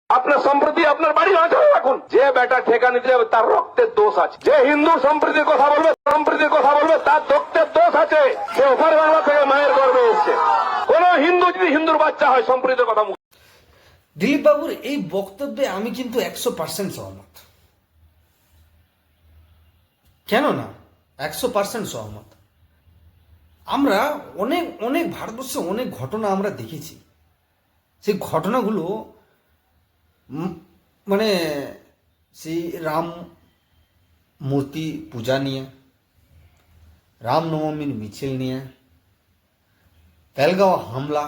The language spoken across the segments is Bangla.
আপনার সম্প্রতি আপনার বাড়ি মাঝে রাখুন। যে বেটা ঠেকা নিতে যাবে তার রক্তের দোষ আছে। যে হিন্দু সম্প্রীতির কথা বলবে তার রক্তের দোষ আছে। সে ওপার বাংলা থেকে মায়ের গর্ভে এসছে। কোন হিন্দু যদি হিন্দুর বাচ্চা হয় সম্প্রীতির কথা। দিলীপ বাবুর এই বক্তব্যে আমি কিন্তু 100% সহমত। কেন না 100% সহমত। আমরা অনেক অনেক ভারতবর্ষে অনেক ঘটনা আমরা দেখেছি। সেই ঘটনাগুলো মানে সেই রাম মূর্তি পূজা নিয়ে, রামনবমীর মিছিল নিয়ে, পেহেলগাঁও হামলা,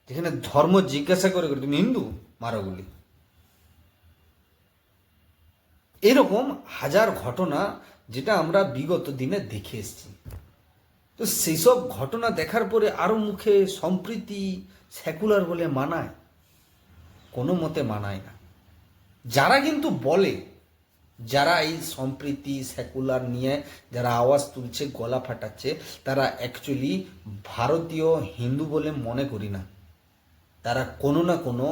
যেখানে ধর্ম জিজ্ঞাসা করে তুমি হিন্দু মারো গুলি, এরকম হাজার ঘটনা যেটা আমরা বিগত দিনে দেখে এসেছি। তো সেই সব ঘটনা দেখার পরে আরো মুখে সম্প্রীতি সেকুলার বলে মানায়? কোনো মতে মানায় না। যারা কিন্তু বলে, যারা এই সম্প্রীতি সেকুলার নিয়ে যারা আওয়াজ তুলছে, গলা ফাটাচ্ছে, তারা অ্যাকচুয়ালি ভারতীয় হিন্দু বলে মনে করি না। তারা কোনো না কোনো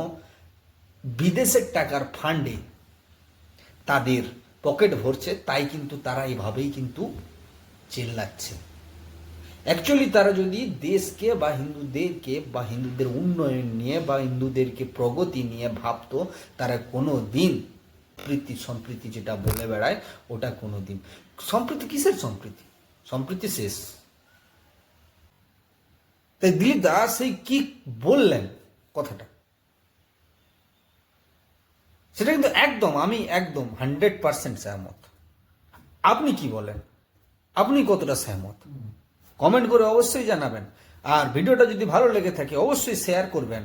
বিদেশের টাকার ফান্ডে তাদের পকেট ভরছে, তাই কিন্তু তারা এভাবেই কিন্তু চেল্লাচ্ছে। অ্যাকচুয়ালি তারা যদি দেশকে বা হিন্দুদেরকে বা হিন্দুদের উন্নয়ন নিয়ে বা হিন্দুদেরকে প্রগতি নিয়ে ভাবতো, তারা কোনো দিন প্রীতি সম্প্রীতি যেটা বলে বেড়ায় ওটা কোনো দিন। সম্প্রীতি কিসের সম্প্রীতি? সম্প্রীতি শেষ। তাই দিলীপ দাস সেই কি বললেন কথাটা, সেটা কিন্তু আমি একদম 100% সহমত। আপনি কি বলেন? আপনি কতটা সহমত? কমেন্ট করে অবশ্যই জানাবেন। আর ভিডিওটা যদি ভালো লেগে থাকে অবশ্যই শেয়ার করবেন।